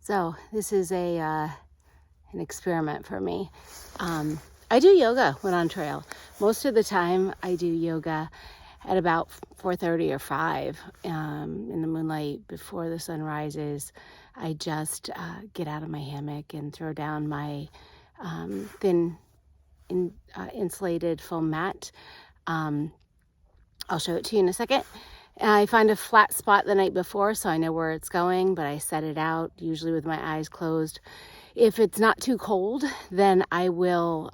So this is an experiment for me. I do yoga when on trail. Most of the time I do yoga at about 4:30 or 5 in the moonlight before the sun rises. I just get out of my hammock and throw down my thin insulated foam mat. I'll show it to you in a second. I find a flat spot the night before so I know where it's going, but I set it out usually with my eyes closed. If it's not too cold, then I will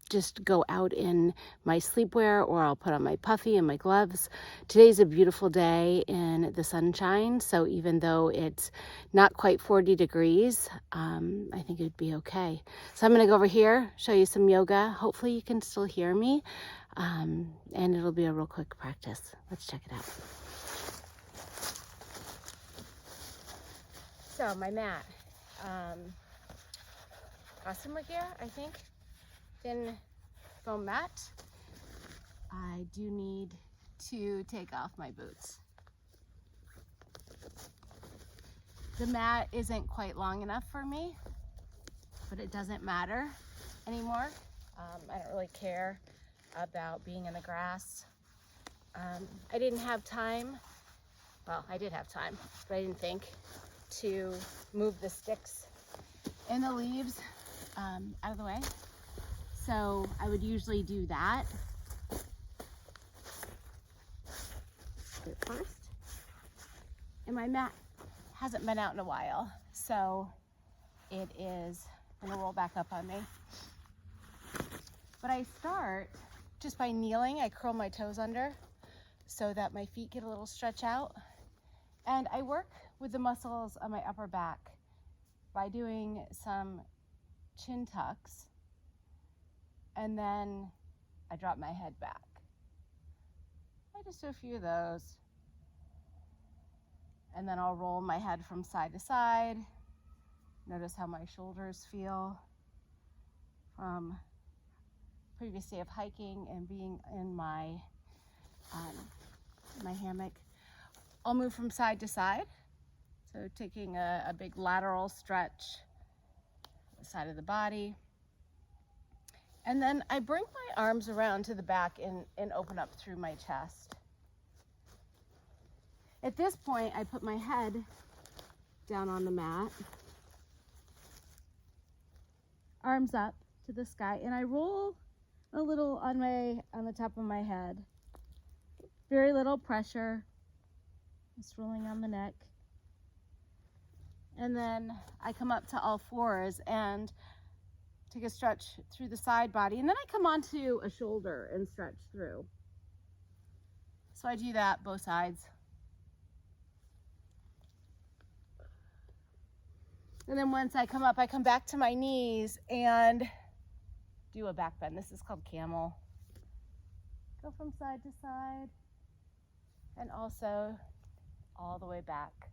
just go out in my sleepwear, or I'll put on my puffy and my gloves. Today's a beautiful day in the sunshine, so even though it's not quite 40 degrees, I think it'd be okay. So I'm gonna go over here, show you some yoga. Hopefully you can still hear me, and it'll be a real quick practice. Let's check it out. So my mat, customer gear, I think. Thin foam mat. I do need to take off my boots. The mat isn't quite long enough for me, but it doesn't matter anymore. I don't really care about being in the grass. I didn't have time. Well, I did have time, but I didn't think to move the sticks and the leaves out of the way. So I would usually do that first. And my mat hasn't been out in a while, so it is gonna roll back up on me. But I start just by kneeling. I curl my toes under so that my feet get a little stretch out. And I work with the muscles on my upper back by doing some chin tucks. And then I drop my head back. I just do a few of those. And then I'll roll my head from side to side. Notice how my shoulders feel from previous day of hiking and being in my my hammock. I'll move from side to side. So taking a big lateral stretch, the side of the body. And then I bring my arms around to the back and open up through my chest. At this point, I put my head down on the mat, arms up to the sky, and I roll a little on the top of my head. Very little pressure, just rolling on the neck. And then I come up to all fours and take a stretch through the side body, and then I come onto a shoulder and stretch through. So I do that both sides. And then once I come up, I come back to my knees and do a back bend. This is called camel. Go from side to side and also all the way back.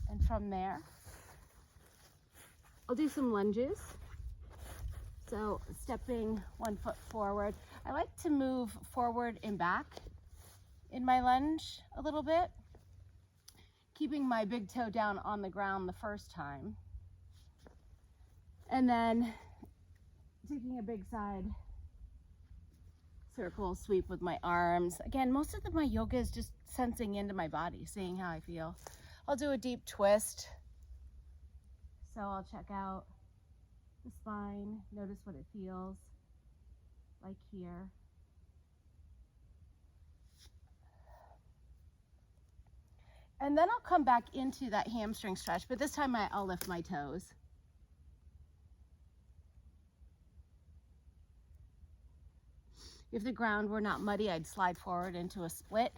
And from there, I'll do some lunges. So stepping one foot forward. I like to move forward and back in my lunge a little bit, keeping my big toe down on the ground the first time. And then taking a big side circle sweep with my arms. Again, most of my yoga is just sensing into my body, seeing how I feel. I'll do a deep twist. So I'll check out the spine, notice what it feels like here. And then I'll come back into that hamstring stretch, but this time I'll lift my toes. If the ground were not muddy, I'd slide forward into a split,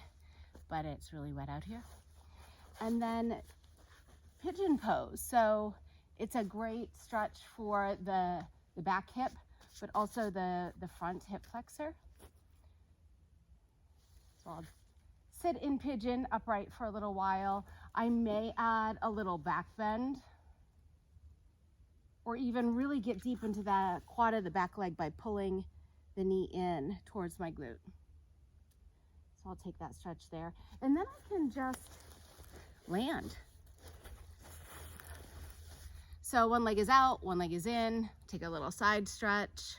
but it's really wet out here. And then pigeon pose. So it's a great stretch for the back hip, but also the front hip flexor. So I'll sit in pigeon upright for a little while. I may add a little back bend, or even really get deep into the quad of the back leg by pulling the knee in towards my glute. So I'll take that stretch there. And then I can just land. So one leg is out, one leg is in. Take a little side stretch.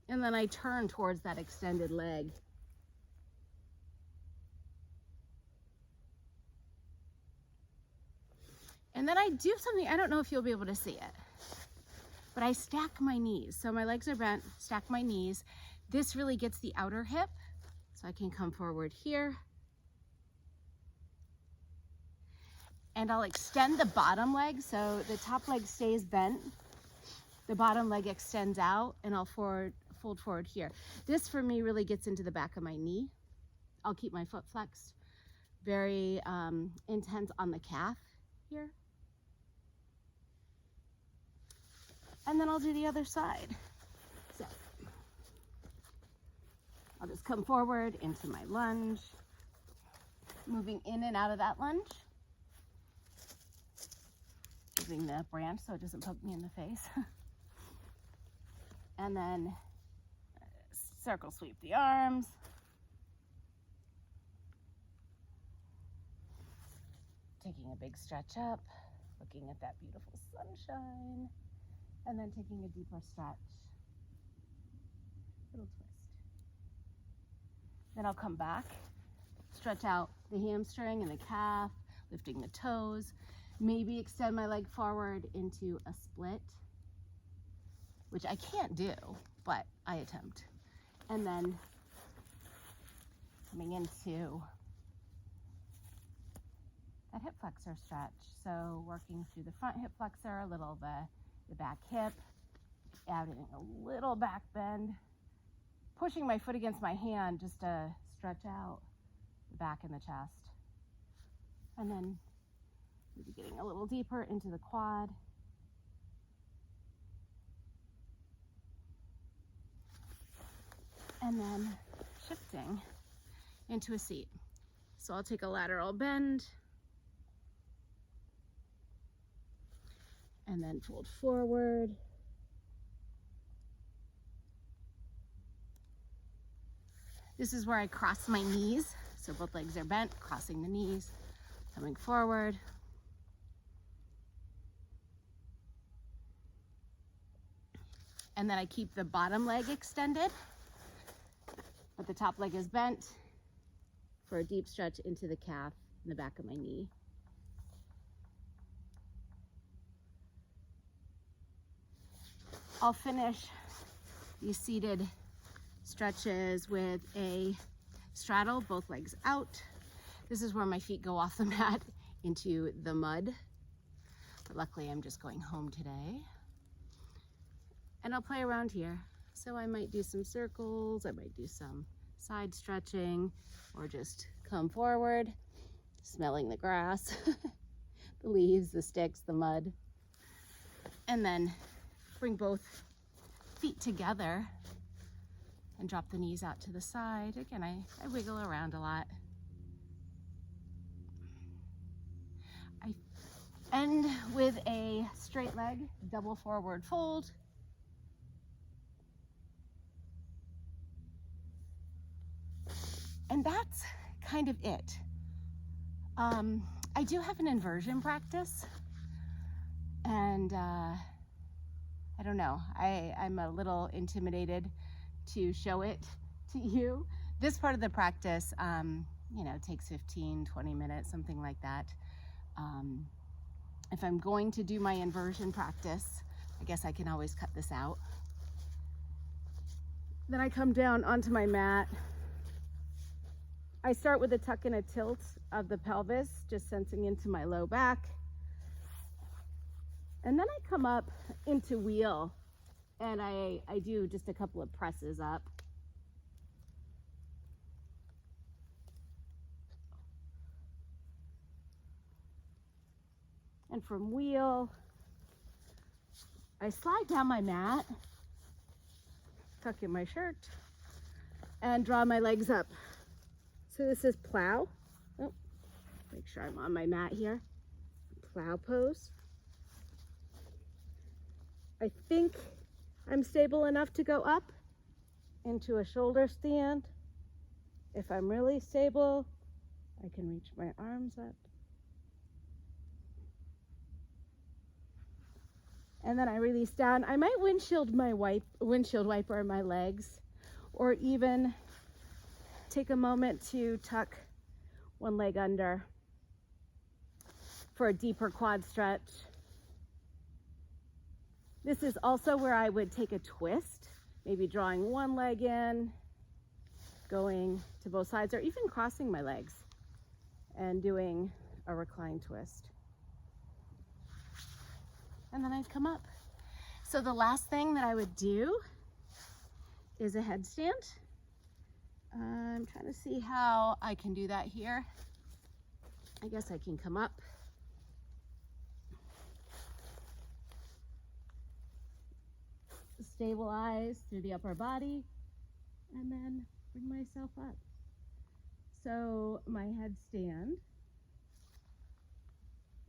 And then I turn towards that extended leg. And then I do something, I don't know if you'll be able to see it, but I stack my knees. So my legs are bent, stack my knees. This really gets the outer hip. So I can come forward here. And I'll extend the bottom leg. So the top leg stays bent. The bottom leg extends out and I'll fold forward here. This for me really gets into the back of my knee. I'll keep my foot flexed. Very intense on the calf here. And then I'll do the other side. So I'll just come forward into my lunge, moving in and out of that lunge. Moving the branch so it doesn't poke me in the face. And then circle sweep the arms. Taking a big stretch up, looking at that beautiful sunshine, and then taking a deeper stretch. Little twist. Then I'll come back, stretch out the hamstring and the calf, lifting the toes, maybe extend my leg forward into a split, which I can't do, but I attempt. And then coming into that hip flexor stretch. So working through the front hip flexor, a little the back hip, adding a little back bend, pushing my foot against my hand just to stretch out the back and the chest. And then maybe getting a little deeper into the quad. And then shifting into a seat. So I'll take a lateral bend and then fold forward. This is where I cross my knees. So both legs are bent, crossing the knees, coming forward. And then I keep the bottom leg extended, but the top leg is bent for a deep stretch into the calf and the back of my knee. I'll finish these seated stretches with a straddle, both legs out. This is where my feet go off the mat into the mud. But luckily I'm just going home today. And I'll play around here. So I might do some circles, I might do some side stretching, or just come forward, smelling the grass, the leaves, the sticks, the mud. And then bring both feet together and drop the knees out to the side. Again, I wiggle around a lot. I end with a straight leg, double forward fold. And that's kind of it. I do have an inversion practice, and I don't know, I'm a little intimidated to show it to you. This part of the practice, takes 15, 20 minutes, something like that. If I'm going to do my inversion practice, I guess I can always cut this out. Then I come down onto my mat. I start with a tuck and a tilt of the pelvis, just sensing into my low back. And then I come up into wheel, and I do just a couple of presses up. And from wheel, I slide down my mat, tuck in my shirt, and draw my legs up. So this is plow. Oh, make sure I'm on my mat here. Plow pose. I think I'm stable enough to go up. into a shoulder stand. If I'm really stable, I can reach my arms up. And then I release down. I might windshield wiper my legs, or even take a moment to tuck one leg under for a deeper quad stretch. This is also where I would take a twist, maybe drawing one leg in, going to both sides, or even crossing my legs and doing a recline twist. And then I'd come up. So the last thing that I would do is a headstand. I'm trying to see how I can do that here. I guess I can come up. Stabilize through the upper body and then bring myself up. So my headstand,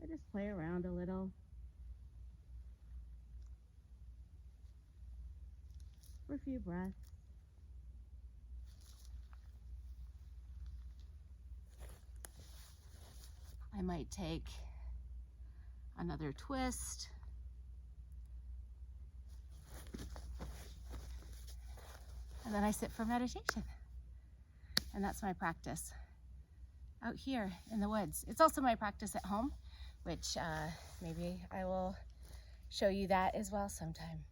I just play around a little. For a few breaths. I might take another twist. And then I sit for meditation. And that's my practice out here in the woods. It's also my practice at home, which maybe I will show you that as well sometime.